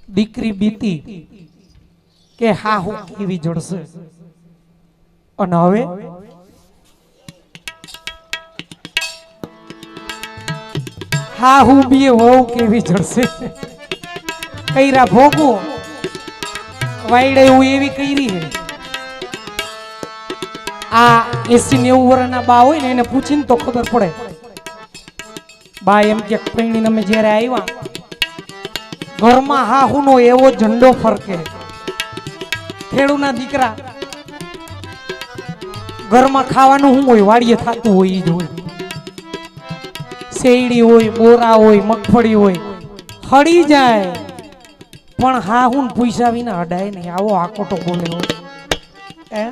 દીકરી બીતી કે હા હું કેવી જડશે, અને હવે હા હું બી વહુ કેવી જડશે. કઈરા ભોગવો વાયડે હું એવી કઈરી હે. આ 80-90 વર્ષના બા હોય ને એને પૂછીને તો ખબર પડે. બા એમ કે પૈણીને અમે જ્યારે આવ્યા ઘરમાં હાહુનો એવો ઝંડો ફરકે. ખેડૂના દીકરા ઘરમાં ખાવાનું શું હોય, વાડીએ થતું હોય ઈ જ હોય. શેરડી હોય, બોરા હોય, મગફળી હોય, હળી જાય પણ હાહુન પૈસા વિના હડાય નહીં. આવો આકોટો બોલે હોય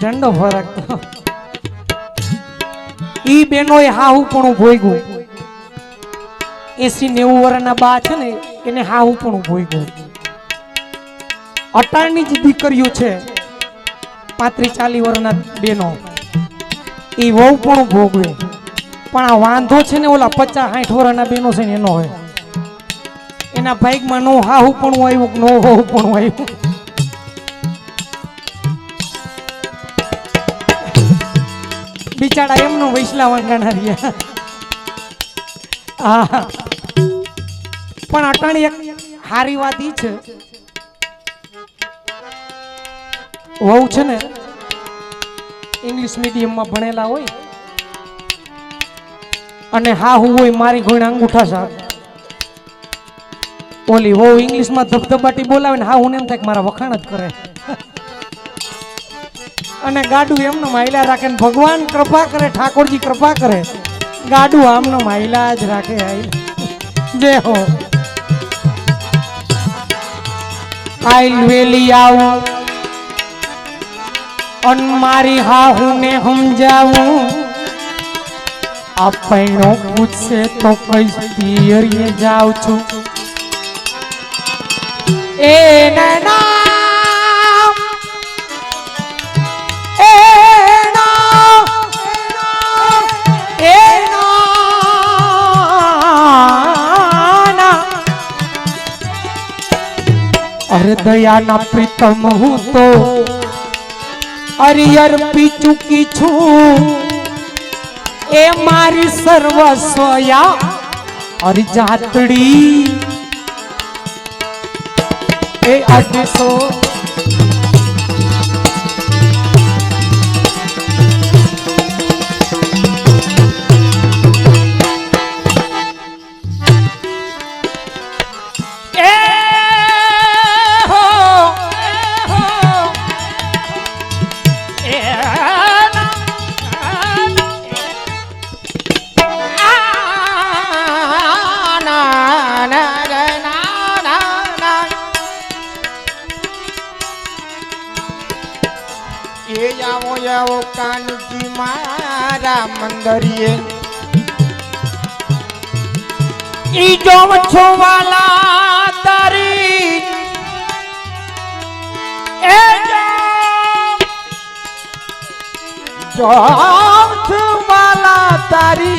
ઝંડો ફરકતો. ઈ બેનોએ હાહુ પણ ભોગ્યું. 80-90 વર્ષના બા છે ને એને હાહુ પણ ભોગ્યું. અટાણની જ દીકરીઓ છે 35-40 વર્ષના બેનો એ વહુ પણ ભોગવે. પણ આ વાંધો છે ને ઓલા 50-60 વર્ષના બેનો છે ને એનો હોય. એના ભાગમાં નો હાહુ પણ આવ્યું, નો વહુ પણ આવ્યું. બિચારા એમનો વૈસલા વાંગાણા રહ્યા. હા પણ અટાણી એક હારી વાત ઈ છે, વહુ છે ને ઇંગ્લિશ મીડિયમમાં ભણેલા હોય અને હાહુ હોય મારી ઘોઈને અંગૂઠા સાહેબ. ઓલી વહુ ઇંગ્લિશમાં ધબધબાટી બોલાવે ને હાહુ ને એમ થાય કે મારા વખાણ જ કરે. અને ગાડું એમનો માયલા રાખે ને ભગવાન કૃપા કરે, ઠાકોરજી કૃપા કરે, ગાડું આમનો માયલા જ રાખે. જય હો. આઈલ વેલી આવું અન મારી હાહુ ને સમજાવું. આપણો પૂછશે તો કઈ પિયરીએ જાઉં છું. એ ના अरे दया ना प्रीतम हूँ तो अरियर पी चुकी छू. ए मारी सर्वस्वया और जातड़ी ए अडसो कानजी मारा मंदरिए जो छो वाला तारी ए जो वाला तारी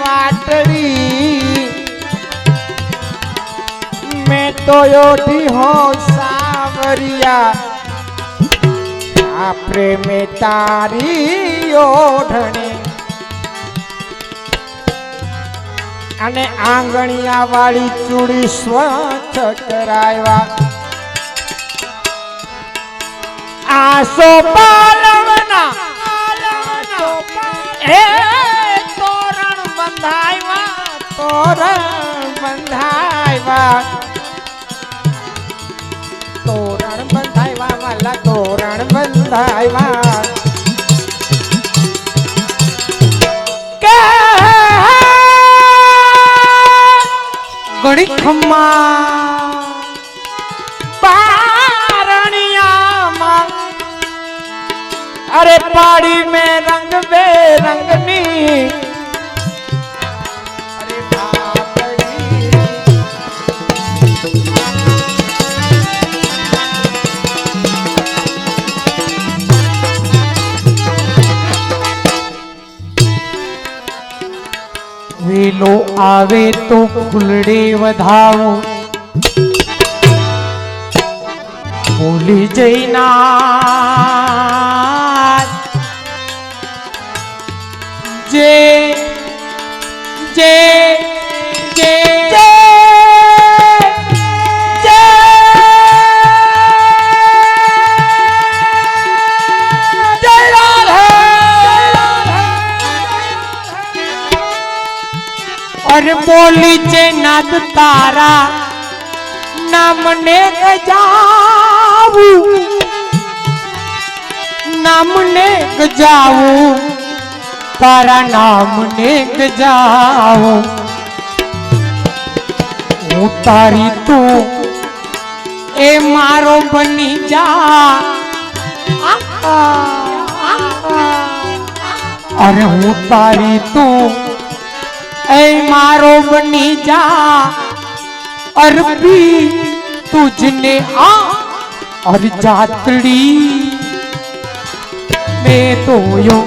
वाटड़ी मैं तो योटी हो सावरिया प्रेमे तारी ओढ़णी अने आंगणिया वाली चूड़ी स्वच्छ करायवा. आसो पालवना ए तोरण बंधायवा, तोरण बंधायवा, तोरण बंधायवा वाला तोरण बंधायवा. गणी खम्मा बारणिया मां अरे पाड़ी में रंग बेरंगनी अरे वेलो આવે તો ફૂલડે વધાવો ભૂલી જઈના જે જે જે और बोली चे नाद तारा नामने गजाऊ नामने गजाऊ तारा नामने गजाऊ उतारी तू ए मारो बनी जा अरे उतारी तू ऐ मारो बनी जा अरबी तुझने आ और जातड़ी मैं तो यो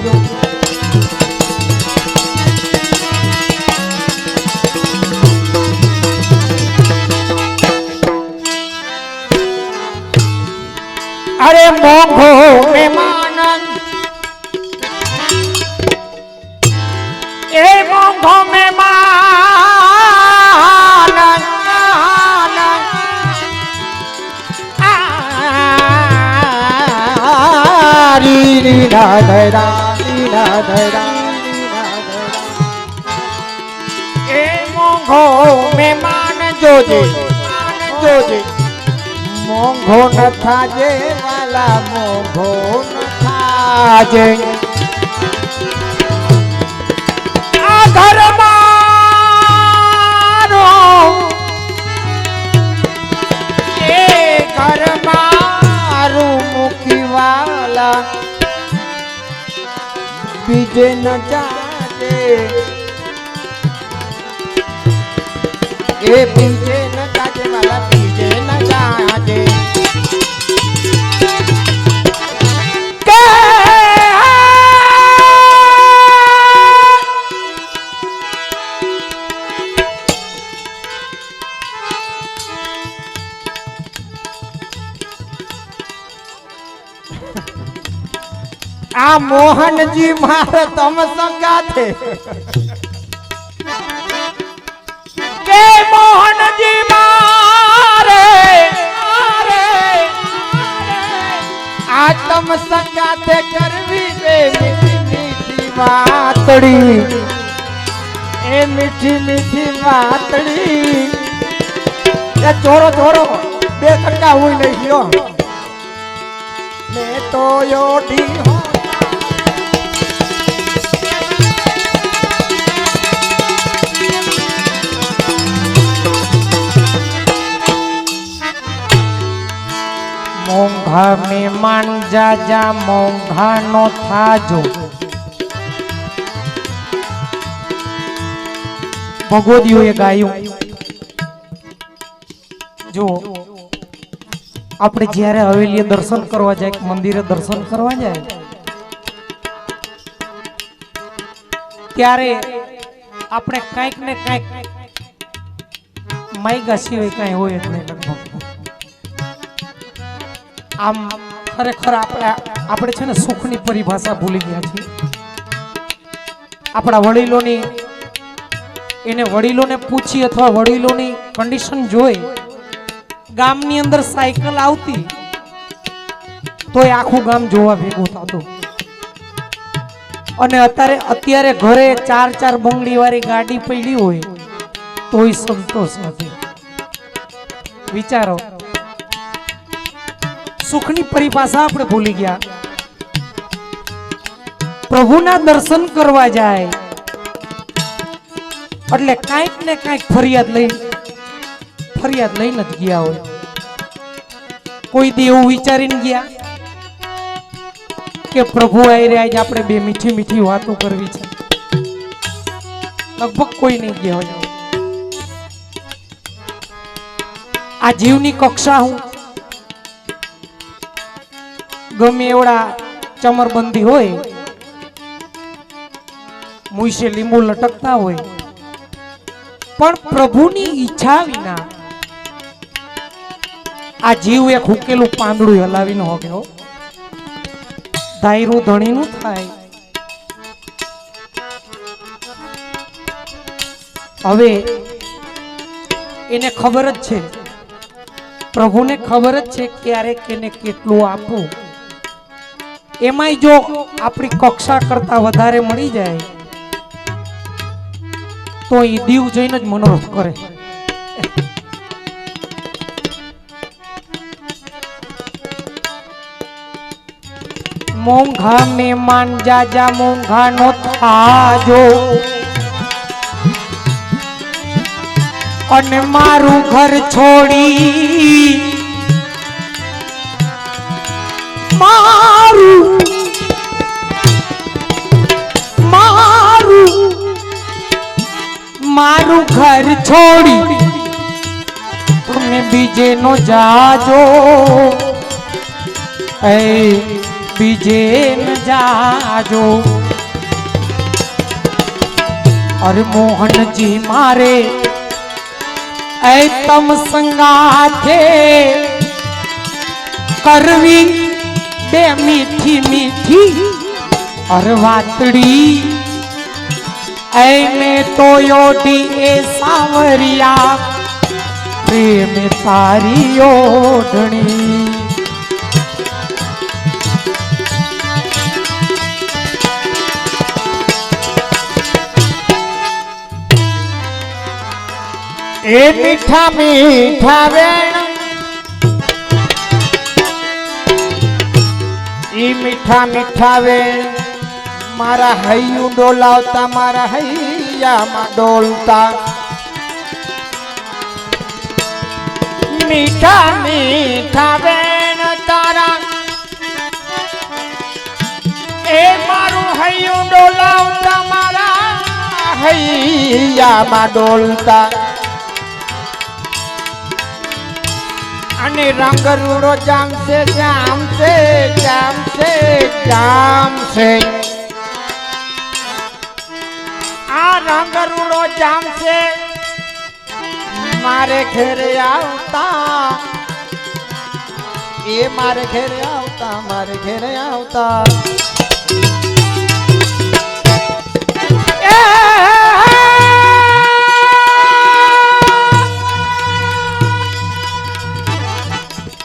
अरे मोघो मेहमान ए मोघो मेहमान ए मोघो मेहमान जोजे जोजे मोघो न थाजे वाला मोघो न थाजे आ घर मारो ए घर मारू मुखी वाला बीजे न जाजे ए बीजे न जाजे वाला बीजे न जाजे आ मोहन जी मारे तम संगा थे के मोहन जी मारे आ तम संगा थे करवी रे मीठी मीठी बातड़ी ए मीठी मीठी बातड़ी ए चोरो चोरो बे खटका हुई नहीं हो मैं तो योडी हूँ मोंघा में मान जा जा मोंघा नो थाजो भगवदियोए गाયું જો આપણે જ્યારે હવેલીએ દર્શન કરવા જાય મંદિરે દર્શન કરવા જાય ત્યારે આપણે કંઈક ને કંઈક માઈગા સિવાય કંઈ હોય જ નહીં લગભગ આમ ખરેખર આપણે છે ને સુખની પરિભાષા ભૂલી ગયા છીએ આપણા વડીલોની એને વડીલોને પૂછી અથવા વડીલોની કન્ડિશન જોઈ ગામની અંદર સાયકલ આવતી તોય આખું ગામ જોવા ભેગું થતું અને અત્યારે ઘરે 4 બંગડી વાળી ગાડી પડી હોય તોય સંતોષ નથી વિચારો સુખની પરિભાષા આપણે ભૂલી ગયા પ્રભુના દર્શન કરવા જાય એટલે કાંઈક ને કાંઈક ફરિયાદ લઈને જ ગયા હોય કોઈ દી એવું વિચારીને ગયા કે પ્રભુ આવી રહ્યા છે આપણે બે મીઠી મીઠી વાતો કરવી છે લગભગ કોઈ નહીં ગયા હોય આ જીવની કક્ષા હું ગમે એવડા ચમરબંધી હોય મૂછે લીંબુ લટકતા હોય પણ પ્રભુની ઈચ્છા વિના આ જીવ એક હુકેલું પાંદડું હલાવી ન હોગે. ધાયરું ધણીનું થાય. હવે એને ખબર જ છે, પ્રભુને ખબર જ છે ક્યારે કેને કેટલું આપવું. એમાંય જો આપણી કક્ષા કરતા વધારે મળી જાય તો એ દીવ જઈને જ મનોરથ કરે. મોંઘા મહેમાન જાજા મોંઘા નો થાજો, અને મારું ઘર છોડી મારું ઘર છોડી તમે બીજે નો જાજો, એ બીજે ન જાજો. અરે મોહનજી મારે એ તમ સંગાથે કરવી બે મીઠી મીઠી અરવાતડી, એને તો યોડી એ સાવરિયા પ્રેમ તારી ઓઢણી. એ મીઠા મીઠા વેણ, ઈ મીઠા મીઠા વેણ મારા હૈયું ડોલાવતા, મારા હૈયામાં ડોલતા. મીઠા મીઠા વેણ તારા એ મારું હૈયું ડોલાવતા, મારા હૈયામાં ડોલતા. અને રંગ રૂડો જામશે જામશે જામશે જામશે, આ રંગ રૂડો જામશે મારે ઘેરે આવતા, એ મારે ઘેરે આવતા, મારે ઘેરે આવતા.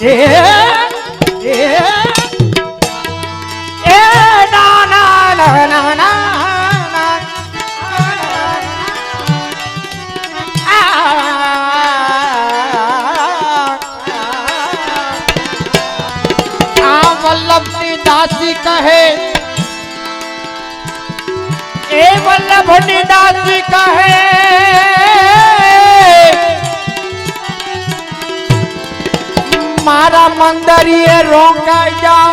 એ ના ના ના ના ના, આ વલ્લભની દાસી કહે, એ વલ્લભની દાસી કહે મારા મંદરીએ રોકાઈ જાઓ,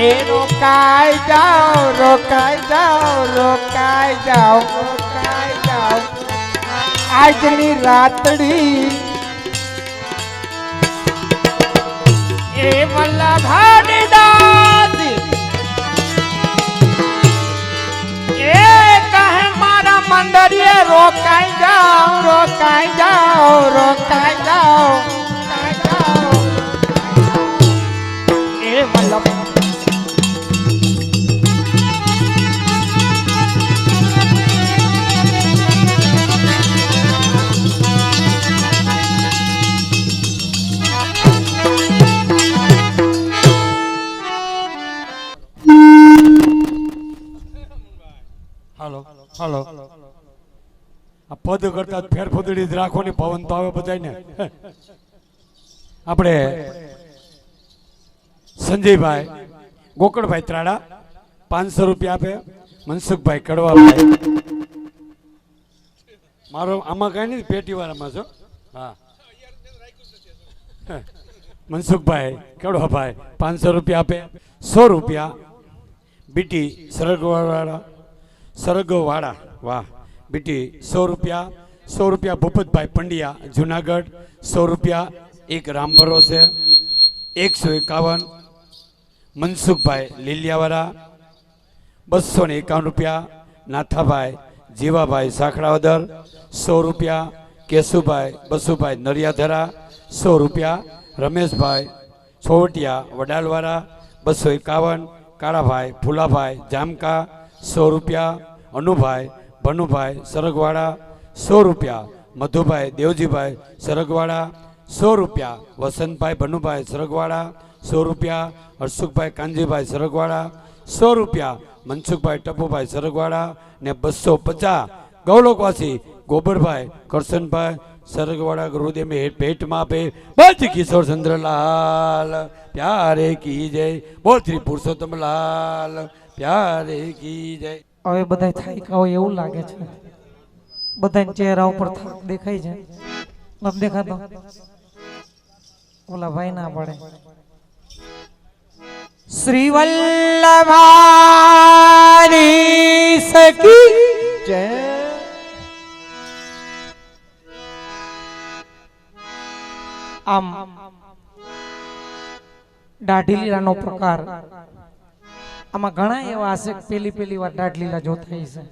એ રોકાઈ જાઓ, રોકાઈ જાઓ, રોકાઈ જાઓ, રોકાઈ જાઓ. આજની રાતડી એ વલ્લભની દાસી એ કહે મારા મંદરીએ રોકાઈ જાઓ, રોકાઈ જાઓ, રોકાઈ જાઓ. હાલો હાલો, આ પદ કરતા ફેર ફૂદડી જ રાખો ને, પવન તો આવે બધાય ને. આપણે સંજયભાઈ ગોકળભાઈ ત્રાડા 500 રૂપિયા આપે. મનસુખભાઈ કડવાભાઈ, મારો આમાં કઈ નહીં, પેટી વાળામાં છો. હા, મનસુખભાઈ કડવાભાઈ 500 રૂપિયા આપે. 100 રૂપિયા બીટી સરગવાળા, વાહ બીટી 100 રૂપિયા. 100 રૂપિયા ભૂપતભાઈ પંડ્યા જુનાગઢ. 100 રૂપિયા એક રામ ભરોસે. 151 મનસુખભાઈ લીલિયાવાળા. 251 રૂપિયા નાથાભાઈ જીવાભાઈ સાખડાવદર 100 રૂપિયા, કેશુભાઈ બસુભાઈ નરિયાધરા 100 રૂપિયા, રમેશભાઈ છોવટિયા વડાલવાળા 251, કાળાભાઈ ફુલાભાઈ જામકા 100 રૂપિયા, અનુભાઈ ભનુભાઈ સરગવાડા 100 રૂપિયા, મધુભાઈ દેવજીભાઈ સરગવાડા 100 રૂપિયા, વસંતભાઈ ભનુભાઈ સરગવાડા 100 રૂપિયા, હર્ષુખભાઈ કાનજીભાઈ સરગવાડા 100 રૂપિયા, મનસુખભાઈ ટપુભાઈ સરગવાડા ને 250 ગૌલોકવાસી ગોબરભાઈ કરશનભાઈ સરગવાડા ગુરુદેવ ભેટમાં આપે બચ કિશોર ચંદ્રલાલ પ્યારે કી જય, બોલ શ્રી પુરુષોત્તમ લાલ પ્યારે કી જય. હવે બધા થાક્યા હોય એવું લાગે છે, બધા ચહેરા ઉપર થાક દેખાય છે. નથી દેખાતો? ઓલા ભાઈ ના પડે. શ્રી વલ્લભાની સખી જય. આમ દાઢી લીલાનો પ્રકાર આમાં ઘણા એવા હશે કે પેલી વાર દાઢ લીલા જોતા હશે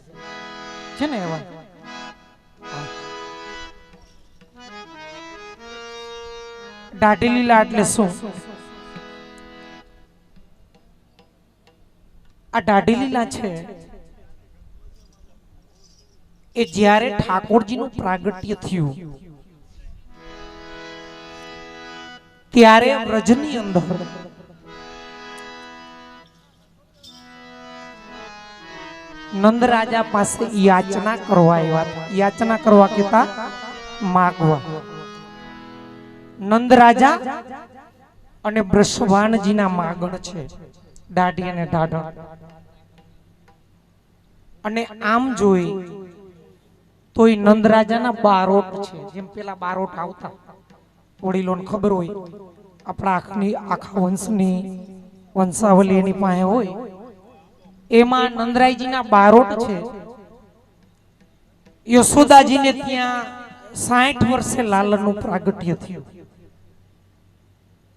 છે ને એવા. દાઢી લીલા એટલે શું? આ દાઢી લીલા છે એ જ્યારે ઠાકોરજીનું પ્રાગટ્ય થયું ત્યારે વ્રજની અંદર નંદ રાજા પાસે યાચના કરવા આવ્યા હતા. યાચના કરવા કહેતા માગવા. નંદ રાજા અને વૃષભાનજીના માગણ છે, દાઢી અને ઢાઢણ. અને આમ જોઈ તો એ નંદ રાજાના બારોટ છે, જેમ પેલા બારોટ આવતા વડીલોને ખબર હોય, આપણા આખા વંશની વંશાવલી એની પાસે હોય, એમાં નંદરાયજીના બારોટ છે. યશોદાજીને ત્યાં 60 વર્ષે લાલનનું પ્રાગટ્ય થયું.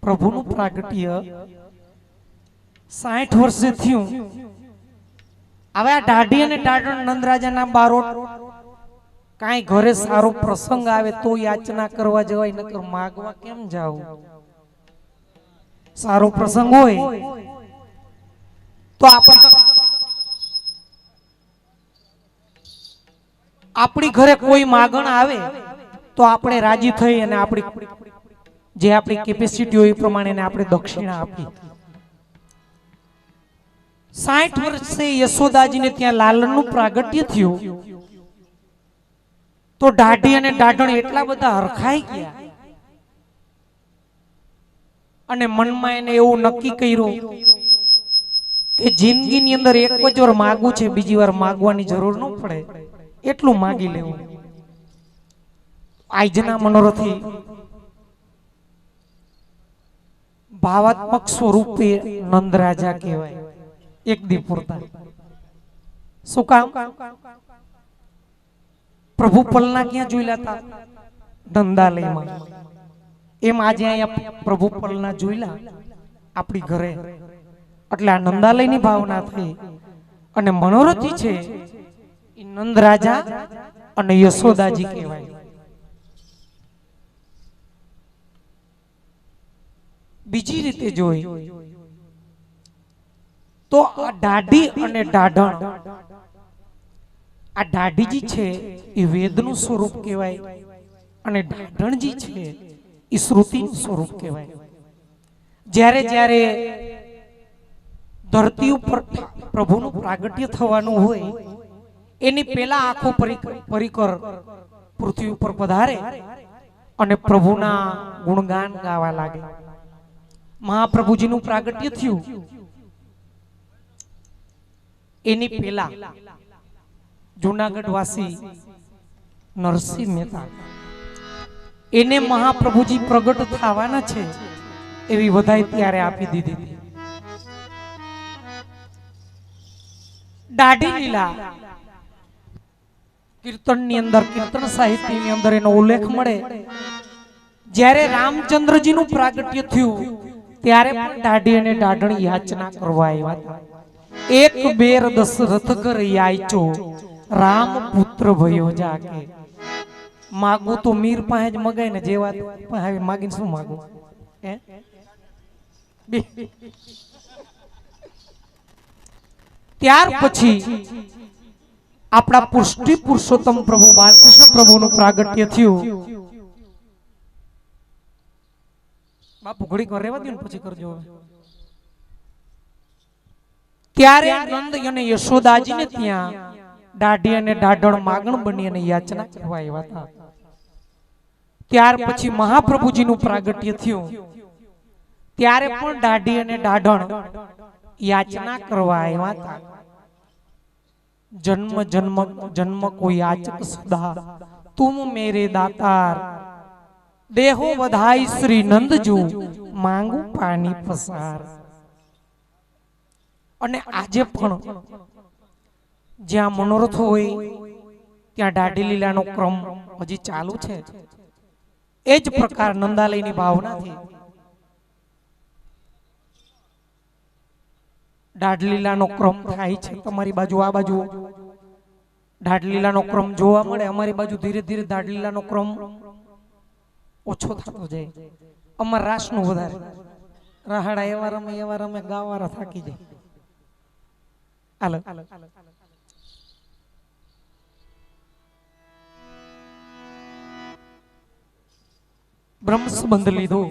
પ્રભુનું પ્રાગટ્ય 60 વર્ષે થયું. હવે આ દાઢી અને ઢાઢણ નંદરાજાના બારોટ કાંઈ ઘરે સારો પ્રસંગ આવે તો યાચના કરવા જવાય, નકર માગવા કેમ જાવ? સારો પ્રસંગ હોય તો આપણી ઘરે કોઈ માગણ આવે તો આપણે રાજી થઈ અને આપણી કેપેસિટી હોય એ પ્રમાણે આપણે દક્ષિણા આપી. 60 વર્ષે યશોદાજીને ત્યાં લાલનનું પ્રાગટ્ય થયું તો દાઢી અને ઢાઢણ એટલા બધા હરખાઈ ગયા અને મનમાં એને એવું નક્કી કર્યું કે જિંદગીની અંદર એક જ વાર માગવું છે, બીજી વાર માગવાની જરૂર ન પડે, એટલું માગી લેવું. આજના મનોરથી ભાવાત્મક સ્વરૂપે નંદ રાજા કહેવાય એક દી પૂરતા. શું કામ? પ્રભુ પલના ક્યાં જોયેલા હતા? નંદાલયમાં. એમ આજે અહીંયા પ્રભુ પલના જોયેલા આપણી ઘરે, એટલે આ નંદાલયની ભાવના થઈ અને મનોરથી છે એ નંદ રાજા અને યશોદાજી કહેવાય. બીજી રીતે જોઈ તો આ દાઢી અને ઢાઢણ, આ દાઢીજી છે એ વેદનું સ્વરૂપ કહેવાય અને ઢાઢણજી છે એ શ્રુતિનું સ્વરૂપ કહેવાય. જ્યારે જ્યારે ધરતી ઉપર પ્રભુનું પ્રાગટ્ય થવાનું હોય એની પહેલા આખો પરિકર પૃથ્વી ઉપર પધારે અને પ્રભુના ગુણગાન ગાવા લાગે. મહાપ્રભુજીનું પ્રાગટ્ય થયું એની પહેલા જૂનાગઢ વાસી નરસિંહ મહેતા એને મહાપ્રભુજી પ્રગટ થવાના છે એવી વધાઈ ત્યારે આપી દીધી હતી. દાઢી લીલા કીર્તનની અંદર, કીર્તન સાહિત્યની અંદર એનો ઉલ્લેખ મળે. જ્યારે રામચંદ્રજીનું પ્રાગટ્ય થયું ત્યારે પણ દાઢી અને ઢાઢણ યાચના કરવા આવ્યા હતા. એક બેર દશરથ કર યાચો રામ પુત્ર ભયો જાગે માગું તો મીર પાસે જ મગાય ને જે વાત પાસે માગીને શું માગું હે ત્યાર પછી આપણા પુષ્ટિ પુરુષોત્તમ પ્રભુ બાલકૃષ્ણ પ્રભુનું પ્રાગટ્ય થયું. બાપુ ઘડીક વાર રહેવા દો ને પછી કરજો. ત્યારે નંદ અને યશોદાજીને ત્યાં દાઢી અને દાઢણ માગણ બની અને યાચના કરવા આવ્યા હતા. ત્યાર પછી મહાપ્રભુજીનું પ્રાગટ્ય થયું. ત્યારે પણ દાઢી અને દાઢણ યાચના કરવા આવ્યા હતા. जन्म जन्म जन्म को याचक सदा तुम मेरे दातार देहो बधाई श्री नंदजू मांगू पानी पसार. અને આજે પણ જ્યાં મનોરથ હોય ત્યાં દાઢી લીલાનો ક્રમ હજી ચાલુ છે. એ જ પ્રકાર નંદાલયની ભાવનાથી દાઢલીલાનો ક્રમ થાય છે. તમારી બાજુ આ બાજુ દાઢલીલાનો ક્રમ જોવા મળે, અમારી બાજુ ધીરે ધીરે દાઢલીલાનો ક્રમ ઓછો થતો જાય. અમાર રાસનું વધારે રાહડા એવા રમે ગાવારા થાકી જાય. હાલો બ્રહ્મસંબંધ લીધો.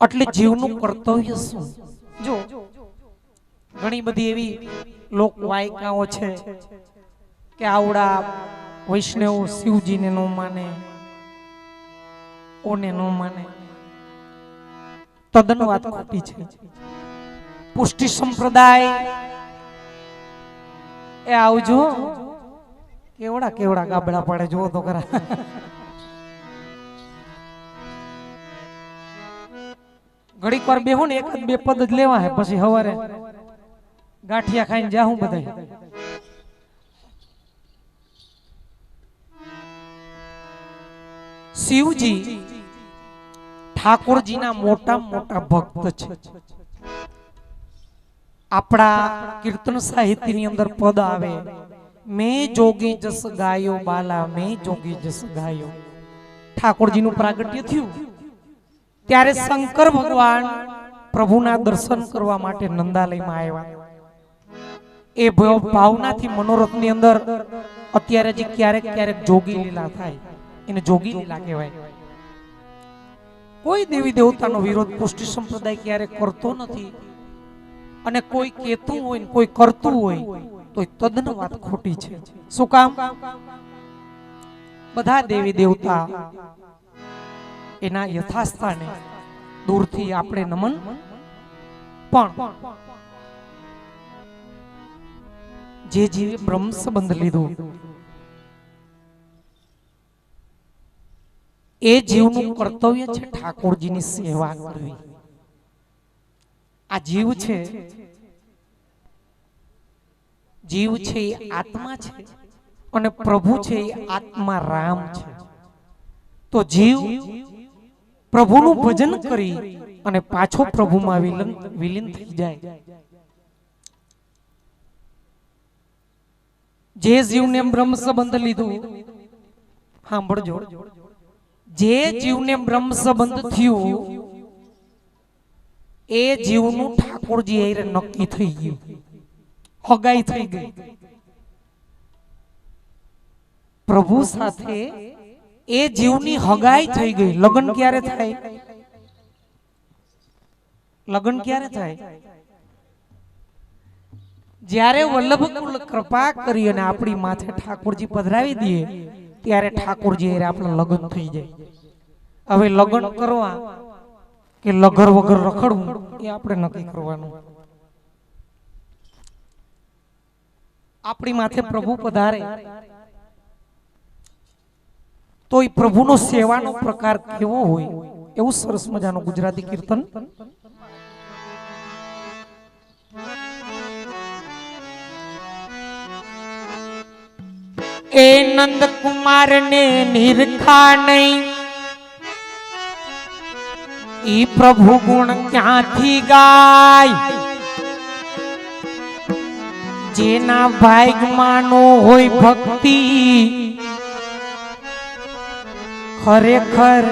એટલે જીવનું કર્તવ્ય શું? જો ઘણી બધી એવી લોક વાયકાઓ છે કે આવડા વૈષ્ણવ શિવજીને ન માને, ઓને ન માને. તદ્દન વાત ખોટી છે. પુષ્ટિ સંપ્રદાય એ આવજો, કેવડા કેવડા ગાબડા પડે જો તો ખરા. ઘડીક વાર બેહો ને એક જ બે પદ જ લેવા હે, પછી હવારે ગાંઠિયા ખાઈને જાહું બધા. શિવજી ઠાકોરજીના મોટા મોટા ભક્ત છે. આપણા કીર્તન સાહિત્યની અંદર પદ આવે, મેં જોગી જસ ગાયો બાલા, મેં જોગી જસ ગાયો. ઠાકોરજીનું પ્રાગટ્ય થયું ત્યારે શંકર ભગવાન પ્રભુના દર્શન કરવા માટે નંદાલયમાં આવ્યા. એ ભાવનાથી મનોરથની અંદર અત્યારે જે ક્યારેક ક્યારેક જોગી લીલા થાય એને જોગી લીલા કહેવાય. કોઈ દેવી દેવતાનો વિરોધ પુષ્ટિ સંપ્રદાય ક્યારેક કરતો નથી. અને કોઈ કહેતું હોય ને કોઈ કરતું હોય તો તદ્દન વાત ખોટી છે. શું કામ? બધા દેવી દેવતા એના યથાસ્થાને દૂરથી આપણે નમન, પણ જે જીવે બ્રહ્મ સંબંધ લીધો એ જીવનું કર્તવ્ય છે ઠાકોરજીની સેવા કરવી. આ જીવ છે, જીવ છે એ આત્મા છે અને પ્રભુ છે એ આત્મા રામ છે. તો જીવ પ્રભુનું ભજન કરી અને પાછો પ્રભુમાં વિલીન થઈ જાય. જે જીવને બ્રહ્મ સંબંધ લીધું, સાંભળજો, જે જીવને બ્રહ્મ સંબંધ થયું એ જીવનું ઠાકોરજી હારે નક્કી થઈ ગયું, હગાઈ થઈ ગઈ. પ્રભુ સાથે એ જીવની હગાઈ થઈ ગઈ. લગ્ન ક્યારે થાય? લગ્ન ક્યારે થાય? જ્યારે વલ્લભ કુલ કૃપા કરી અને આપણી માથે ઠાકોરજી પધરાવી દે ત્યારે ઠાકોરજી હારે આપણા લગ્ન થઈ જાય. હવે લગ્ન કરવા કે લગર વગર રખડવું એ આપણે નક્કી કરવાનું. આપણી માથે પ્રભુ પધારે તો એ પ્રભુનો સેવાનો પ્રકાર કેવો હોય એવું સરસ મજાનું ગુજરાતી કીર્તન. એ નંદ કુમાર ને નિરખા નહીં, ઈ પ્રભુ ગુણ ક્યાંથી ગાય. જેના ભાગ્યમાં નો હોય ભક્તિ ખરેખર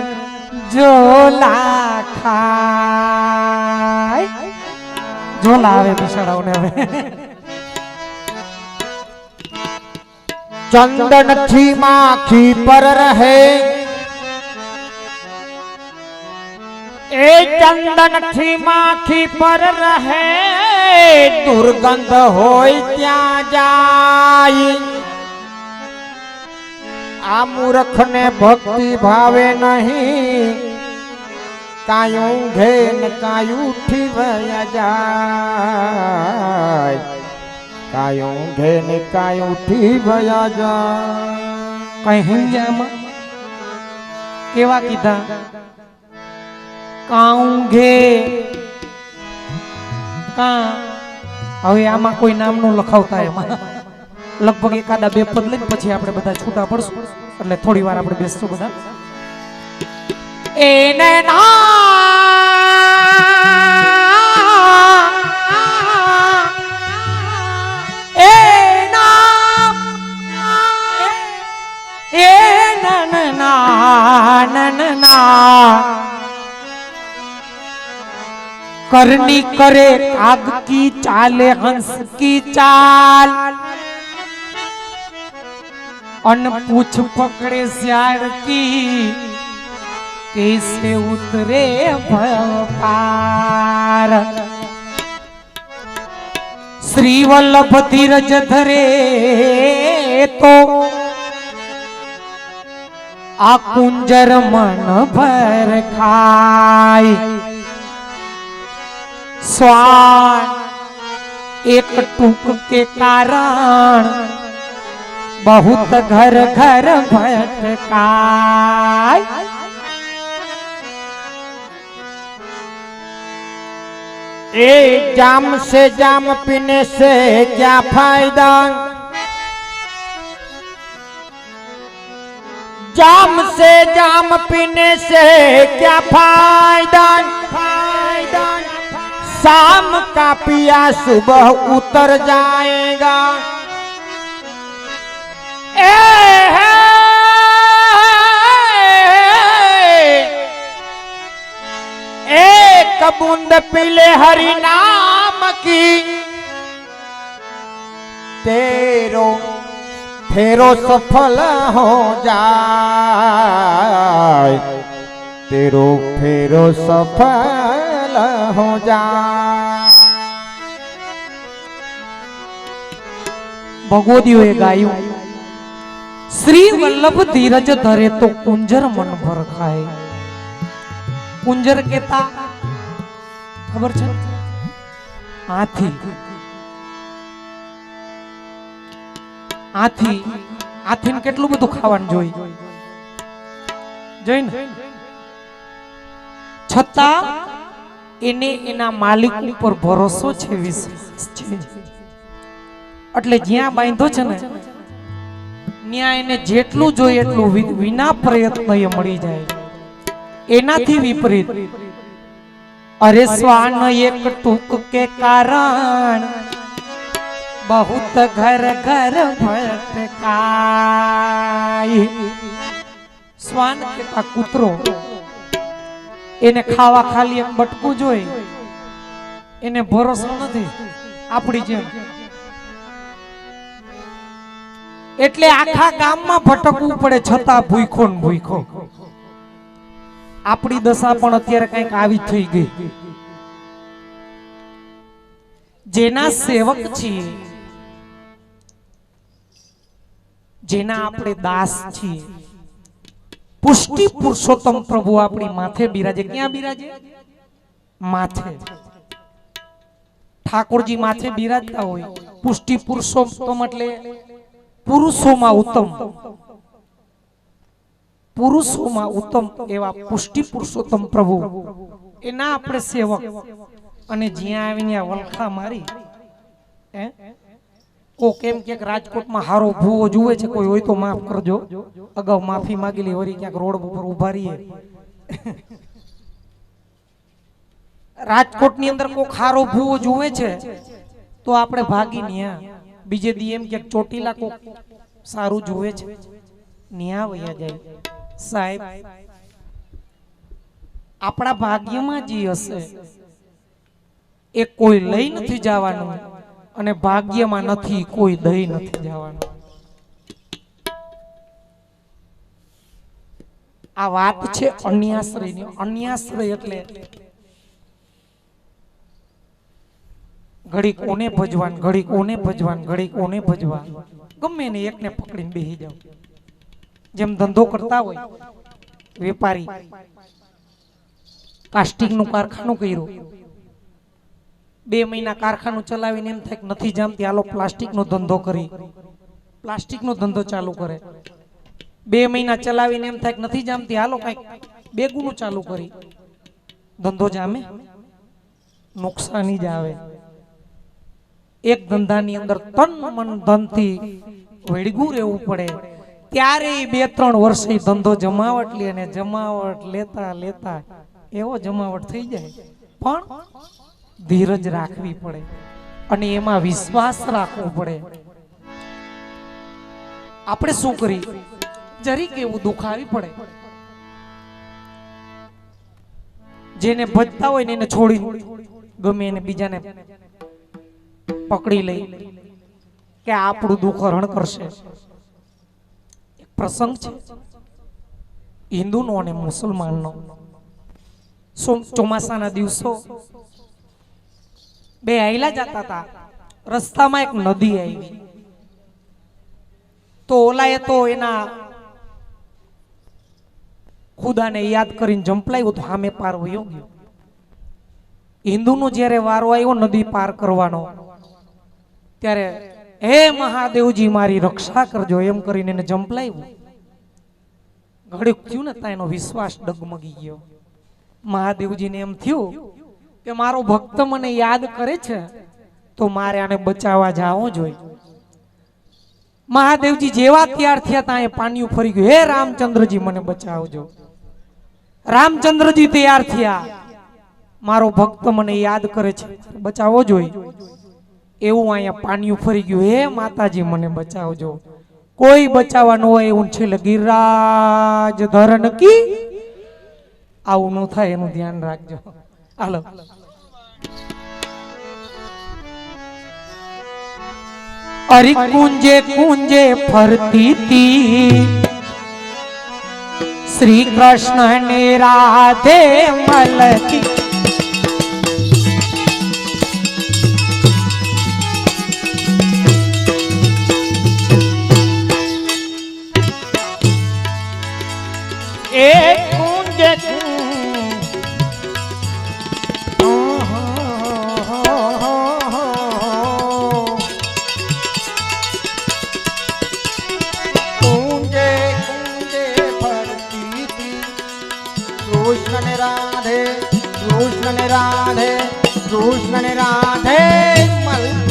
જોલા ખાય. જોલા આવે બિચારાઓને હવે. चंदन थी माखी पर रहे ए चंदन थी माखी पर रहे दुर्गंध होय ત્યાં જાય આ મૂર્ખ ને ભક્તિ ભાવે નહીં કાયું ઘેન કાયું ઉઠી વયા જાય કાયું ઘેન કાયું ઉઠી વયા જાય. કઈ હિંજામાં કેવા કીધા કાઉંઘે કા. હવે આમાં કોઈ નામનું લખાવતા એમાં લગભગ એકાદા બે પદ લઈને પછી આપણે બધા છૂટા પડશું એટલે થોડી વાર આપણે બેસશું બધા. એને करनी करे आग की चाले हंस की चाल अन पूछ पकड़े सियार की कैसे उतरे पार. श्री वल्लभ धीरज धरे तो आ कुंजर मन भर खाय. स्वान एक टूक के कारण बहुत घर घर भटकाय. ए जाम से जाम पीने से क्या फायदा जाम से जाम पीने से क्या फायदा शाम का पिया सुबह उतर जाएगा. एक बूंद पीले हरि नाम की तेरो फेरो सफल हो जाए तेरो फेरो सफल हो जाए. ભગવદીઓએ ગાયું શ્રી વલ્લભ ધીરજ ધરે તો કુંજર મન ભર ખાય. કુંજર કેતા ખબર છે હાથી. હાથી હાથીને કેટલું બધું ખાવાનું જોઈ જોઈ ને છતાં એને એના માલિક ઉપર ભરોસો છે વિશ્વાસ છે એટલે જ્યાં બાંધો છે ને ત્યાં એને જેટલું જોઈએ એટલું વિના પ્રયત્ન એ મળી જાય. એનાથી વિપરીત અરે શ્વાન એક ટૂક કે કારણ बहुत घर घर भटकाय. શ્વાન કેતા કૂતરો એને ખાવા ખાલી એક બટકું જોઈ એને ભરોસો નથી આપણી જેમ એટલે આખા ગામમાં ભટકવું પડે છતાં ભૂખો ને ભૂખો. આપણી દશા પણ અત્યારે કંઈક આવી થઈ ગઈ. જેના સેવક છીએ જેના આપણે દાસ છીએ પુષ્ટિ પુરુષોત્તમ પ્રભુ આપણી માથે બિરાજે. ક્યાં બિરાજે? માથે. ઠાકોરજી માથે બિરાજતા હોય. પુષ્ટિ પુરુષોત્તમ એટલે પુરુષોમાં ઉત્તમ. પુરુષોમાં ઉત્તમ એવા પુષ્ટિ પુરુષોત્તમ પ્રભુ એના આપણે સેવક. અને જ્યાં આવીને વલખા મારી કો કેમ કે રાજકોટમાં હારો ભૂવો જુએ છે કોઈ હોય તો માફ કરજો. અગાઉ માફી માંગી લી વળી ક્યાંક રોડ ઉપર ઉભા રહીએ. રાજકોટની અંદર કોઈ હારો ભૂવો જુએ છે તો આપણે ભાગી ન્યા બીજે દી એમ કે ચોટીલા કોક સારું જુએ છે, ન્યા વયા જાય. સાહેબ, આપણા ભાગ્યમાં જે હશે એ કોઈ લઈ નથી જવાનું, અને ભાગ્યમાં નથી કોઈ દઈ નથી જવાનું. આ વાત છે અન્યાશ્રયની. અન્યાશ્રય એટલે ઘડી કોને ભજવાન, ઘડી કોને ભજવાન, ઘડી કોને ભજવા, ગમે ને એકને પકડીને બેસી જાવ. જેમ ધંધો કરતા હોય વેપારી, કાસ્ટિંગ નું કારખાનું કર્યું, 2 મહિના કારખાનું ચલાવીને એમ થાય કે નથી જામતી, હાલો પ્લાસ્ટિક નો ધંધો કરી, પ્લાસ્ટિક નો ધંધો ચાલુ કરે. 2 મહિના ચલાવીને એમ થાય કે નથી જામતી, હાલો કઈક બેગુનું ચાલુ કરી. ધંધો જામે? નુકસાની જ આવે. એક ધંધાની અંદર તન મન ધનથી વળગું રહેવું પડે. ત્યારે 2-3 વર્ષે ધંધો જમાવટ લે, અને જમાવટ લેતા લેતા એવો જમાવટ થઈ જાય. પણ ધીરજ રાખવી પડે અને એમાં વિશ્વાસ રાખવો પડે. આપણે શું કરી, જરીક એવું દુઃખ આવી પડે, જેને ભજતા હોય ને એને છોડી ગમે એને બીજાને પકડી લઈ કે આપણું દુઃખ હરણ કરશે. એક પ્રસંગ છે હિન્દુનો અને મુસલમાનનો. ચોમાસાના દિવસો, 2 આયલા જતા હતા, રસ્તામાં એક નદી આવી. તો ઓલાએ તો એના ખુદાને યાદ કરીને જંપલાવ્યું તો સામે પાર વયો ગયો. હિન્દુનો જ્યારે વારો આવ્યો નદી પાર કરવાનો, ત્યારે હે મહાદેવજી મારી રક્ષા કરજો એમ કરીને એને જંપલાવ્યું. ઘડીક થયું ને ત્યાં એનો વિશ્વાસ ડગમગી ગયો. મહાદેવજીને એમ થયું કે મારો ભક્ત મને યાદ કરે છે તો મારે આને બચાવવા જાવો જોઈએ. મહાદેવજી જેવા તૈયાર થયા ત્યાં એ પાણીયું ફરી ગયું. હે રામચંદ્રજી મને બચાવજો. રામચંદ્રજી તૈયાર થયા, મારો ભક્ત મને યાદ કરે છે, બચાવવો જોઈએ. એવું અહીંયા પાણીયું ફરી ગયું. હે માતાજી મને બચાવજો. કોઈ બચાવવા ન હોય એવું છેલ્લે ગિરિરાજ ધરણ કી. આવું ન થાય એનું ધ્યાન રાખજો. હાલો. અરે કુંજે કુંજે ફરતી તી શ્રી કૃષ્ણ ને રાધે મલકી. એ કુંજે કૃષ્ણ ને રાધે મલકી.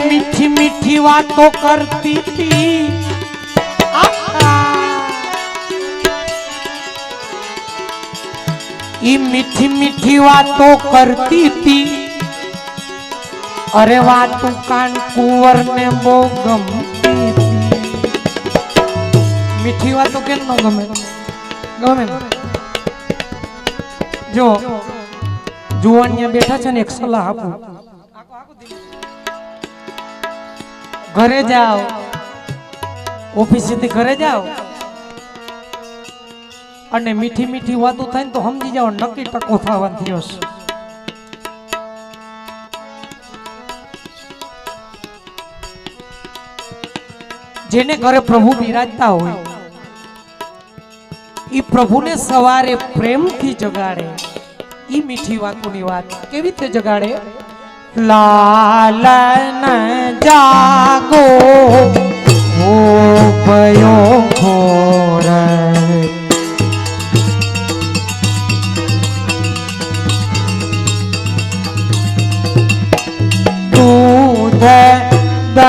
મીઠી મીઠી વાતો કરતી હતી, મીઠી મીઠી વાતો કરતી હતી. અરે વાતું કાન કુંવર ને બહુ ગમતી હતી. મીઠી વાતો કેમ ન ગમે? ગમે. જો જુવાનિયા બેઠા છે ને, એક સલાહ આપું. ઘરે જાઓ, ઓફિસેથી ઘરે જાઓ અને મીઠી મીઠી વાતો થાય ને તો સમજી જાઓ નક્કી ટકો થવાનો થયો છે. જેને ઘરે પ્રભુ બિરાજતા હોય ઈ પ્રભુને સવારે પ્રેમથી જગાડે. ઈ મીઠી વાતોની વાત કેવી રીતે જગાડે? લાલન જાગો ઓ ભયો ઘોર,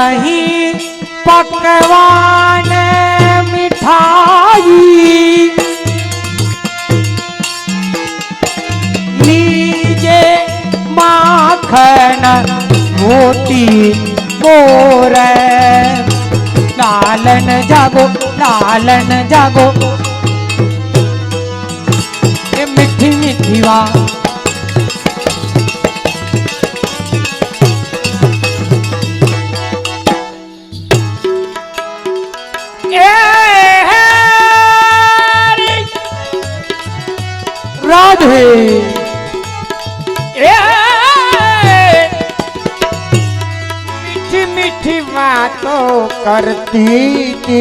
दही पकवान मिठाई लीजे माखन मोती मोर लालन जागो ये मीठी मीठी बात राधे मीठी मीठी बातों करती थी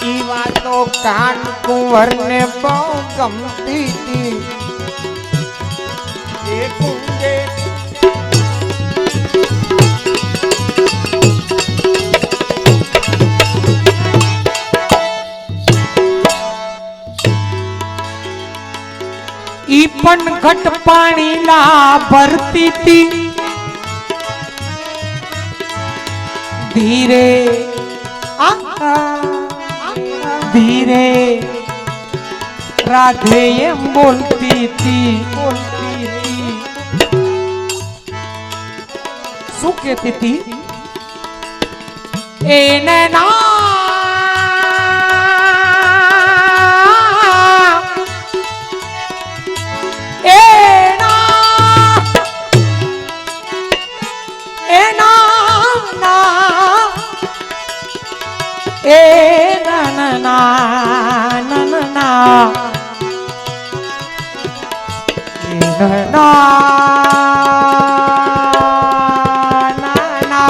ई बातों कान कुंवर ने बहुत गमती थी ये कुंजे पण घट पानी ला भरती थी धीरे धीरे राधे एम बोलती थी शू कहती थी ए नैना ए ना ना ना ना ना ना ए ना ना ना ना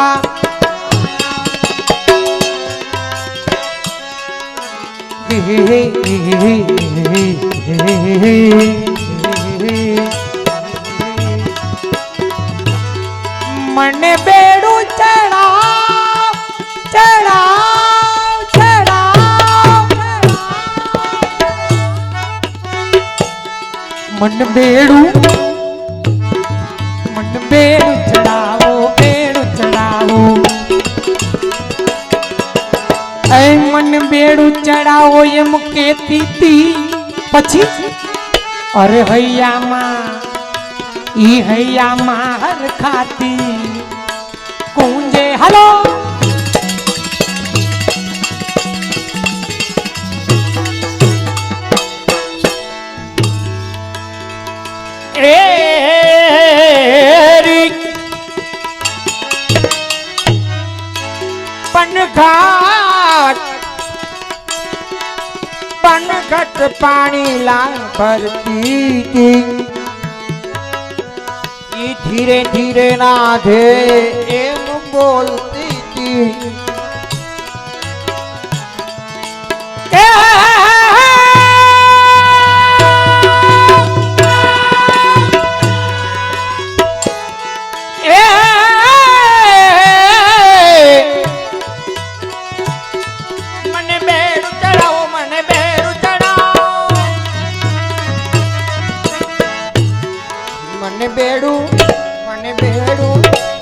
मन बेड़ू चढ़ा चढ़ा मन बेड़ू चढ़ावो ऐ मन बेड़ू चढ़ावो एम कहती थी पछी अरे हैया मां हर खाती कुंजे हलो पनघट पानी ला भरती थी धीरे धीरे नाधे एम बोलती थी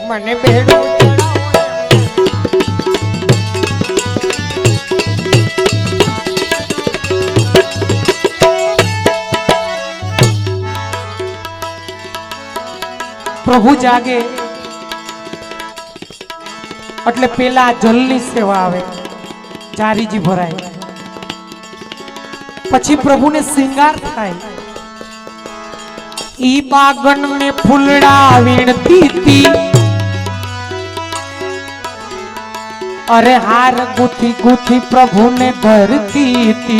મને બેડું પ્રભુ જાગે એટલે પેલા જલની સેવા આવે ચારીજી ભરાય પછી પ્રભુને શ્રૃંગાર થાય ई बागन में फुलड़ा वीणती थी अरे हार गुथी गुथी प्रभु ने धरती थी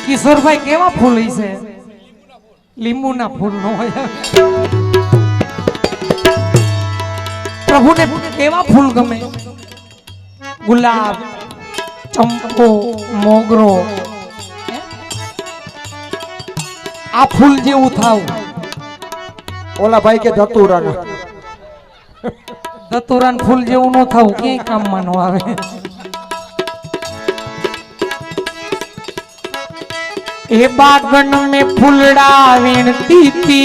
किशोर भाई केवा फूल से लींबू ना फूल नो प्रभु ने केवा फूल गमे गुलाब चंपो मोगरो आ फूल जेवू थाव ओला भाई के दतुरान फूल जेवू नो थाव के काम मानो आवे ए बागन में फूलड़ा वीणती थी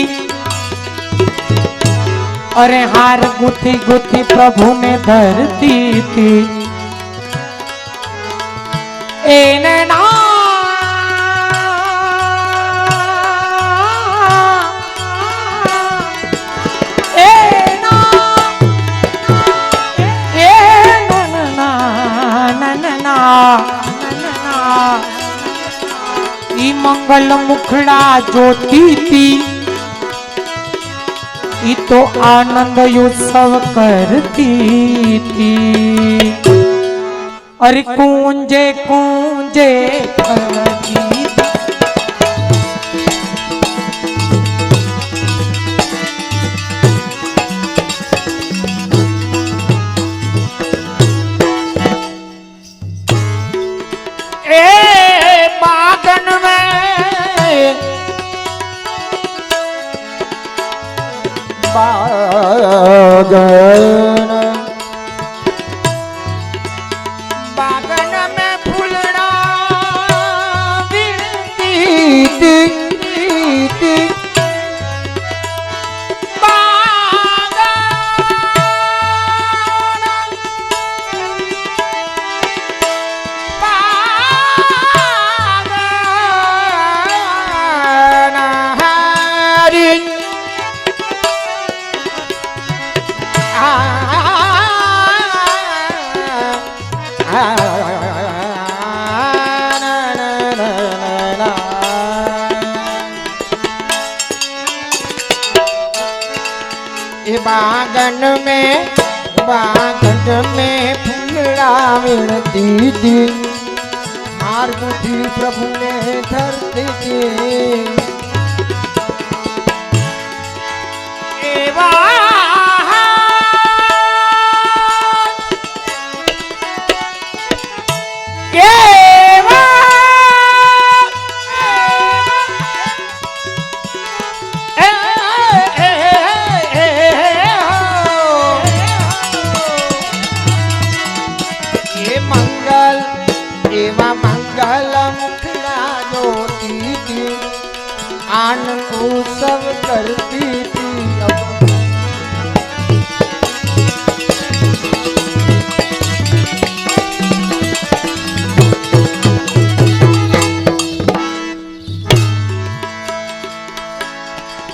अरे हार गुथी गुथी प्रभु ने धरती थी एने ना मंगल मुखड़ा ज्योति थी ई तो आनंद उत्सव करती थी अरे कूंजे कूंजे करती बागन में फूलना विरती थी बागन में फूलड़ा विरती थी हार गुथी प्रभु ने धरती थी आनंद उत्सव करती थी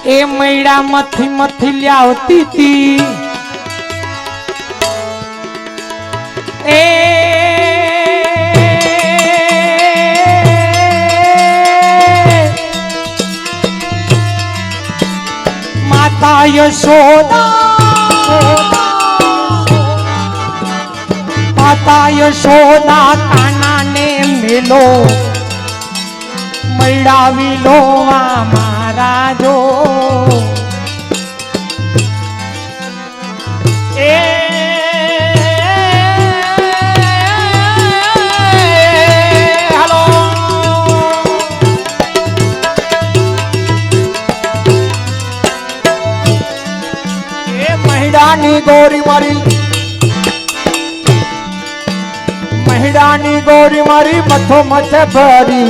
ए मैड़ा मथी मथी लियावती थी यशोदा माता यशोदा काना ने मिलो मैडावी लो मारा जो महिडानी गोरी मारी मथो मथ भरी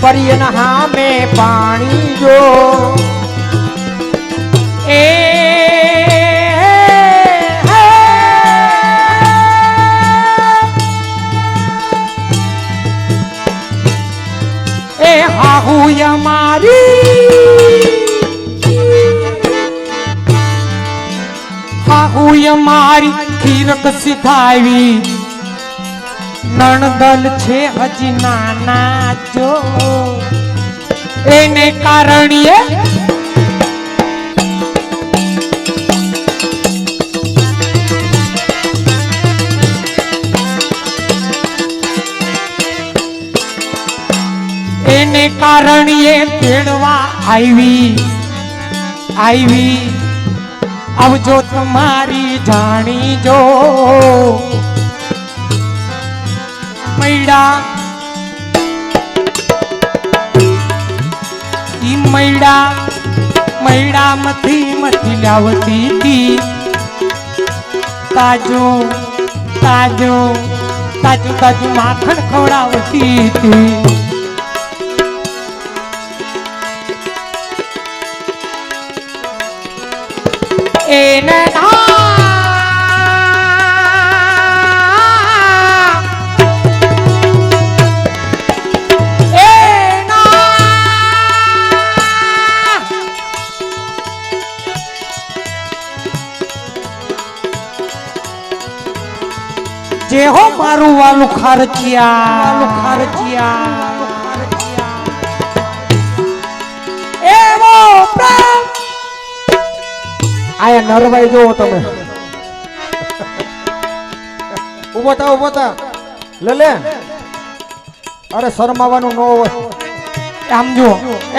परी नहा में पानी जो हाहू हमारी हाहू हमारी खीरक सिधावी नणदल छे हजी नाना जो एने कारणिए एने कारणिए तेड़वा आईवी अब जो तुम्हारी जानी जो मैड़ा ई मैड़ा मथी मथी लावती थी ताजो ताजो ताजो ताजो माखन खवड़ावती थी એને જે હો મારું વાલું ખર્ચિયા એવો પ્રેમ આયા નરવાઈ જોવો તમે ઉભો થા લે અરે શરમાવાનું ન હોય આમ જો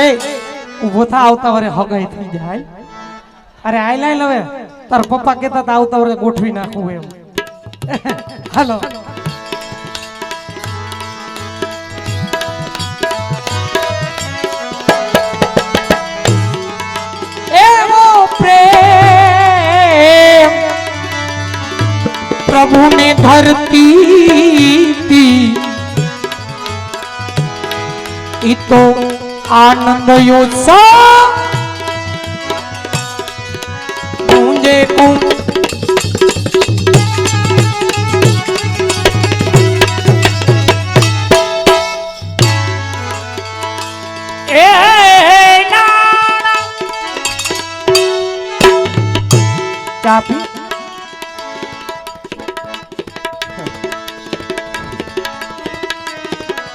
એ ઊભો થા આવતા વરે હગાઈ થઈ જાય અરે આઈ લાઈ હવે તાર પપ્પા કહેતા હતા આવતા વરે ગોઠવી નાખું એમ હાલો એવો પ્રેમ પ્રભુ ને ધરતી ઈ તો આનંદ યોત્સવ મુંજે કું ચાપી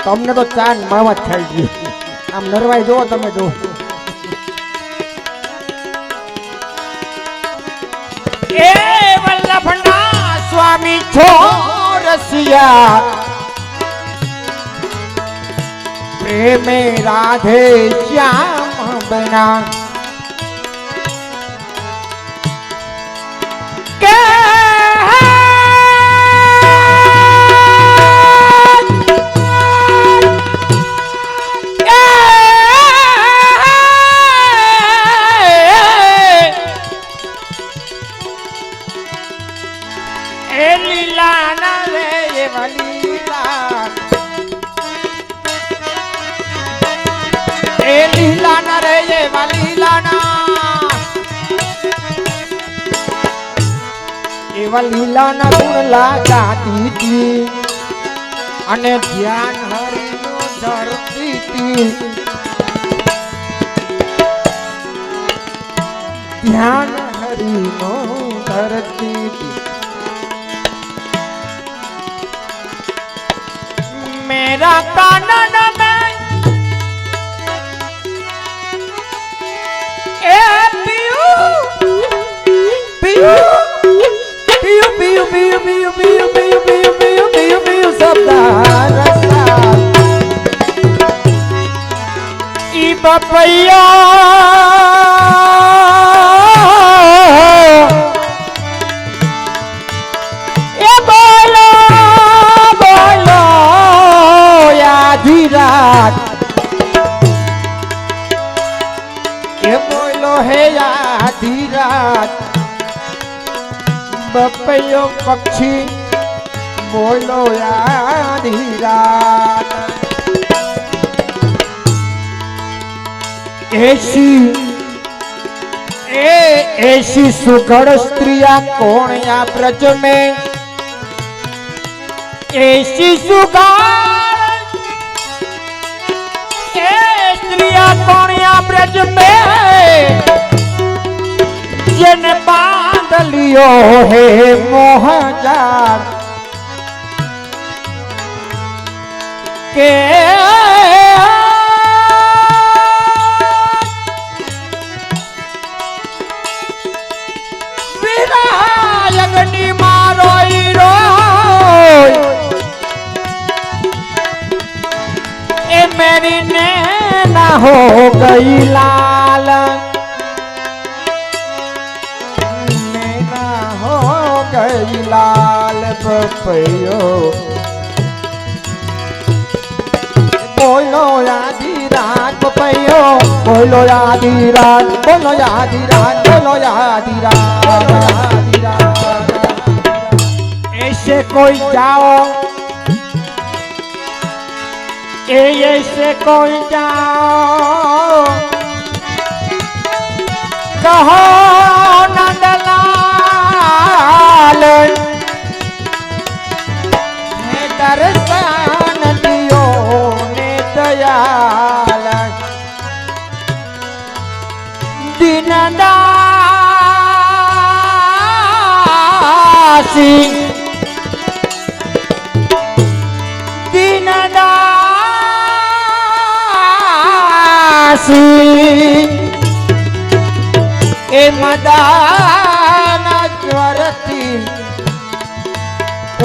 તમને તો ચાન માવા જ થઈ ગયું આમ નરવાઈ જોવો તમે જો એ વલ્લભના સ્વામી છો રસિયા પ્રેમે રાધે શ્યામ બના કે લીલા ના રે લીલા એ લીલા ના રે લીલા ના એવા લીલાના ગુણ લાગાતી હતી અને ધ્યાન હરિનું ધરતી હતી ધ્યાન હરિનું ધરતી હતી मेरा कानन में ए पियू पियू पियू पियू पियू पियू पियू पियू पियू पियू पियू पियू सबदा रसा ई बपैया ए बोलो बोलो धीराज એ બોલો હે ધીરાજ બપૈયો પક્ષી બોલો ધીરાજ ऐसी सुघड़ स्त्रिया कौन या ब्रज में ऐसी सुगार स्त्रिया कोणिया ब्रज में जिन बांध लियो है मोहजार के विरायगनी मारोई रोय ए मेरी नैना हो गई लाल नैना हो गई लाल बपैयो बोलो आधी रात बपैयो बोलो आधी रात बोलो आधी रात बोलो आधी रात ऐसे कोई जाओ ऐसे कोई जाओ कहो नंदला દાસી દીન દાસી એ મદાના જ્વરથી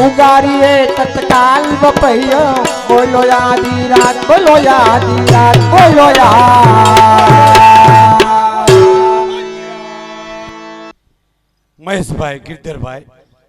ઉગારીએ તત્કાલ બપૈયો બોલો યાદી રાત બોલો યાદી રાત બોલો મહેશભાઈ ગિરધરભાઈ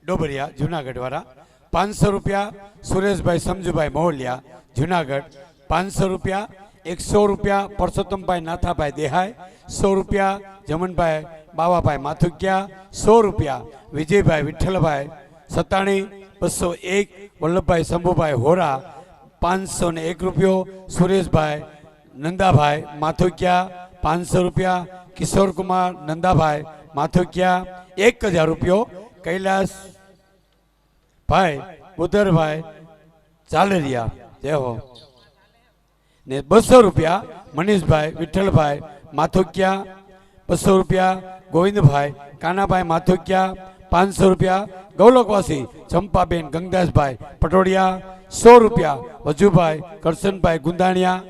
ડોબરિયા જુનાગઢ વાળા 500 રૂપિયા. સુરેશભાઈ સમજુભાઈ મહોલિયા જુનાગઢ 500 રૂપિયા. 100 રૂપિયા પરસોત્તમભાઈ નાથાભાઈ દેહાય. 100 રૂપિયા જમનભાઈ બાવાભાઈ માથુકિયા. 100 રૂપિયા વિજયભાઈ વિઠ્ઠલભાઈ સતાણી. 201 વલ્લભભાઈ શંભુભાઈ હોરા. 501 રૂપિયો સુરેશભાઈ નંદાભાઈ માથુકિયા. 500 રૂપિયા કિશોરકુમાર નંદાભાઈ માથુકિયા. 1000 રૂપિયો કૈલાસ ભાઈ બુધરભાઈ ચાલરિયા જય હો ને 200 રૂપિયા મનીષભાઈ વિઠ્ઠલભાઈ માથુકિયા. 200 રૂપિયા ગોવિંદભાઈ કાનાભાઈ માથુકિયા. 500 રૂપિયા ગૌલોકવાસી ચંપાબેન ગંગદાસભાઈ પટોડિયા. 100 રૂપિયા વજુભાઈ કરશનભાઈ ગુંદાણિયા.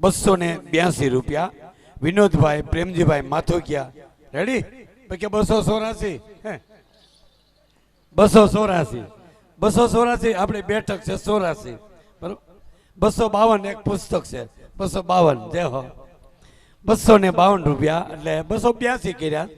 282 રૂપિયા વિનોદભાઈ પ્રેમજીભાઈ માથુકિયા. રેડી કે 284 284 284 આપણે બેઠક છે 84 બરોબર. 252 એક પુસ્તક છે 252 જય હો. 252 રૂપિયા એટલે 282 કર્યા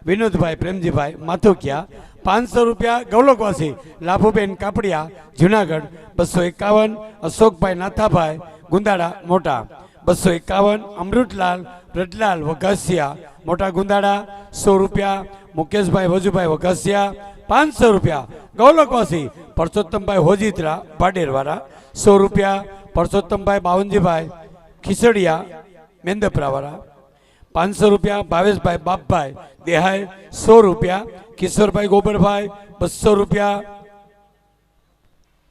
વિનોદભાઈ પ્રેમજીભાઈ માથુકિયા. 500 રૂપિયા ગૌલોકવાસી લાભુબેન કાપડિયા જુનાગઢ. 251 અશોકભાઈ નાથાભાઈ ગુંદાળા મોટા. 251 અમૃતલાલ રડલાલ વઘાસિયા મોટા ગુંદાળા. 100 રૂપિયા મુકેશભાઈ વજુભાઈ વઘાસિયા. 500 રૂપિયા ગૌલોકવાસી પરસોત્તમભાઈ હોજીત્રા ભાડેરવાળા. 100 રૂપિયા પરસોત્તમભાઈ બાવનજીભાઈ ખીસડિયા મેંદપરાવાળા. 500 રૂપિયા ભાવેશભાઈ બાપભાઈ દેહાય. 100 રૂપિયા કિશોરભાઈ ગોબરભાઈ. 200 રૂપિયા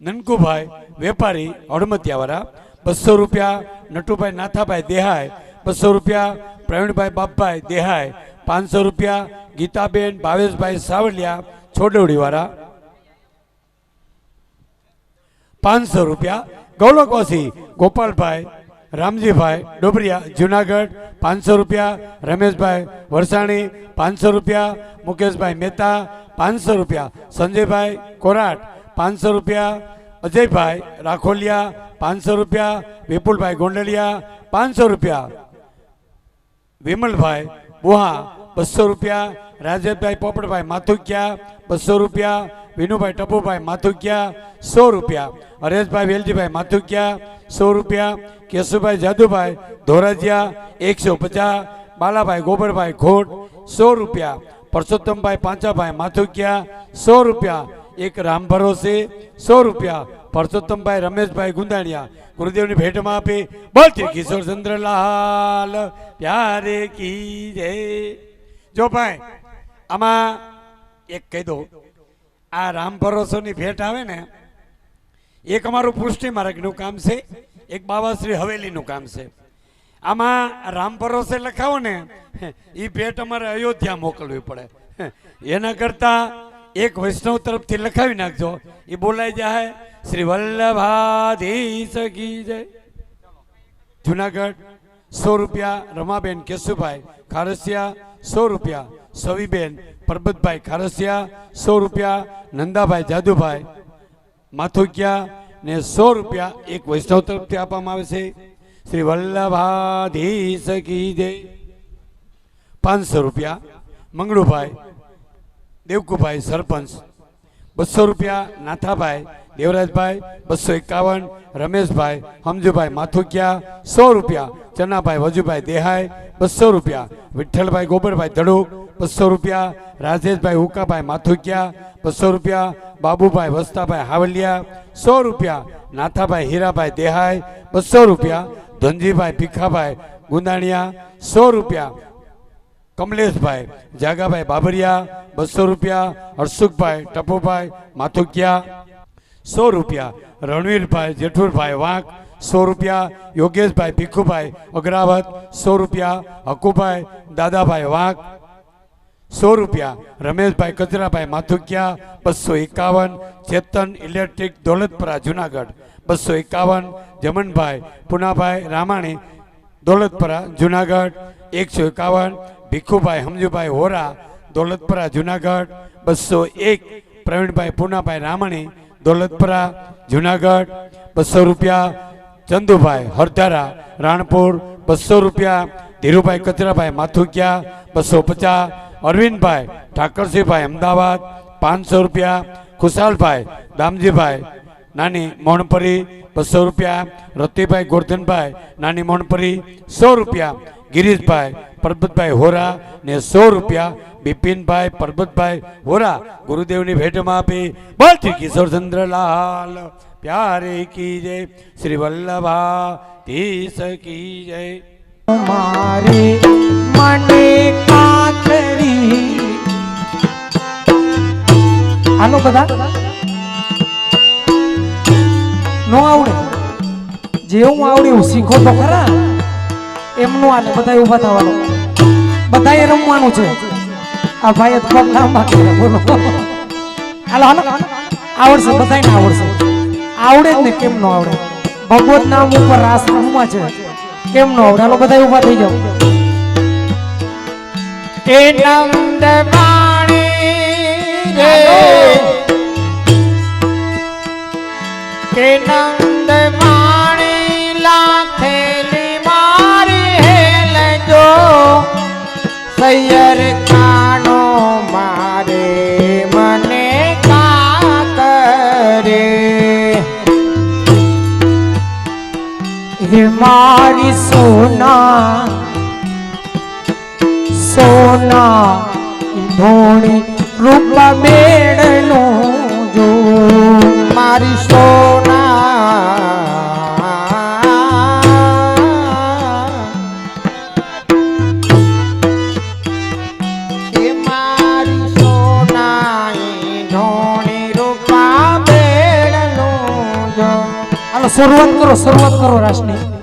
નનકુભાઈ વેપારી હળમતિયાવાળા. 200 રૂપિયા નટુભાઈ નાથાભાઈ દેહાય. 200 રૂપિયા પ્રવીણભાઈ બાપભાઈ દેહાય. 500 રૂપિયા ગીતાબેન ભાવેશભાઈ સાવલિયા છોડવડીવાળા. 500 રૂપિયા ગૌલોકવાસી ગોપાલભાઈ રામજીભાઈ ડોબરિયા જુનાગઢ. 500 રૂપિયા રમેશભાઈ વરસાણી. 500 રૂપિયા મુકેશભાઈ મહેતા. 500 રૂપિયા સંજયભાઈ કોરાટ. 500 રૂપિયા અજયભાઈ રાખોલિયા. 500 રૂપિયા વિપુલભાઈ ગોંડલિયા. 500 રૂપિયા વિમલભાઈ બુહા. 200 રૂપિયા રાજેશભાઈ પોપટભાઈ માથુકિયા. 200 રૂપિયા વિનુભાઈ ટપુભાઈ માથુકિયા. 100 રૂપિયા હરેશભાઈ વેલજીભાઈ માથુકિયા. 100 રૂપિયા કેશુભાઈ જાદુભાઈ ધોરાજીયા. 150 બાલાભાઈ ગોબરભાઈ ખોટ. 100 રૂપિયા પરસોત્તમભાઈ પાંચાભાઈ માથુકિયા. 100 રૂપિયા એક રામ ભરોસે. 100 રૂપિયા પરસોત્તમભાઈ રમેશભાઈ ગુંદાણિયા ગુરુદેવની ભેટમાં આપી. બોલતી કિશોર ચંદ્રલાલ પ્યારે કી જય. જો ભાઈ આમાં એક કહી દો આ રામ ભરોસોની ભેટ આવે ને એક અમારું પુષ્ટિ માર્ગનું કામ છે, એક બાવાશ્રી હવેલીનું કામ છે. આમાં રામ ભરોસે લખાવો ને એ ભેટ અમારે અયોધ્યા મોકલવી પડે. એના કરતા એક વૈષ્ણવ તરફથી લખાવી નાખજો એ બોલાઈ જાય. શ્રી વલ્લભાધીશ કી જય. જુનાગઢ 100 રૂપિયા રમાબેન કેશુભાઈ ખારસિયા. 100 રૂપિયા સવીબેન પરબતભાઈ ખારસિયા. 100 રૂપિયા નંદાભાઈ જાદુભાઈ માથુકિયા ને 100 રૂપિયા એક વૈષ્ણવ તરફથી આપવામાં આવે છે. શ્રી વલ્લભાધીશ કી જય. 500 રૂપિયા મંગળુભાઈ દેવકુભાઈ સરપંચ. 200 રૂપિયા નાથાભાઈ દેવરાજભાઈ. 251 રમેશભાઈ હમજુભાઈ માથુકિયા. 100 રૂપિયા ચનાભાઈ વજુભાઈ દેહાય. 200 રૂપિયા વિઠ્ઠલભાઈ ગોબરભાઈ ધડુક. 200 રૂપિયા રાજેશભાઈ હુકાભાઈ માથુકિયા. 200 રૂપિયા બાબુભાઈ વસ્તાભાઈ હાવલિયા. 100 રૂપિયા નાથાભાઈ હીરાભાઈ દેહાય. 200 રૂપિયા ધનજીભાઈ ભીખાભાઈ ગુંદાણિયા. 100 રૂપિયા કમલેશભાઈ જાગાભાઈ બાબરિયા. 200 રૂપિયા હર્ષુખભાઈ ટપુભાઈ માથુકિયા. 100 રૂપિયા રણવીરભાઈ જેઠુરભાઈ વાંક. 100 રૂપિયા યોગેશભાઈ ભીખુભાઈ અગ્રાવત. 100 રૂપિયા હકુભાઈ દાદાભાઈ વાંક. 100 રૂપિયા રમેશભાઈ કચરાભાઈ માથુકિયા 251 ચેતન ઇલેક્ટ્રિક દોલતપરા જુનાગઢ 251 જમનભાઈ પુનાભાઈ રામાણી દોલતપરા જુનાગઢ 151 ભીખુભાઈ હમજુભાઈ હોરા દોલતપરા જુનાગઢ 201 પ્રવીણભાઈ પુનાભાઈ રામાણી દોલતપરા જુનાગઢ 200 રૂપિયા ચંદુભાઈ હરધારા રાણપુર 200 રૂપિયા ધીરુભાઈ કચરાભાઈ માથુકિયા 250 અરવિંદભાઈ ઠાકરસિંહભાઈ અમદાવાદ 500 રૂપિયા ખુશાલભાઈ દામજીભાઈ નાની મોણપરી 200 રૂપિયા રતિભાઈ ગોરધનભાઈ નાની મોણપરી 100 રૂપિયા ગિરીશભાઈ પરબતભાઈ હોરા ને 100 રૂપિયા બિપિનભાઈ પરબતભાઈ હોરા ગુરુદેવની ભેટમાં આપી બોલ શ્રી કિશોરચંદ્રલાલ પ્યારે કી જય શ્રી વલ્લભાધીશ કી જય મારે મને કાતરી આનો બધા નો આવડે જેવું આવડે એવું શીખો તો ખરા એમનું આલે બધા ઉભા થવાનું બધાએ રમવાનું છે આ ભાઈ પગ લાંબા કરે બોલો હાલો હાલો આવડશે બધાને આવડશે આવડે જ ને કેમ નો આવડે ભગવત નામ ઉપર રાસ રમવા છે કેમ નો આવડે હાલો બધા ઉભા થઈ જાઓ એ નંદ વાણી રે કે નંદ વાણી લાખેલી મારી હેલજો સૈયર કાનો મારે મને કા કરે હે મારી સોના સોના ધોણી રૂપા બેડનો જો મારી સોના એ મારી સોના ધોણી રૂપા બેડનો જો હાલો શરૂઆત કરો રાસની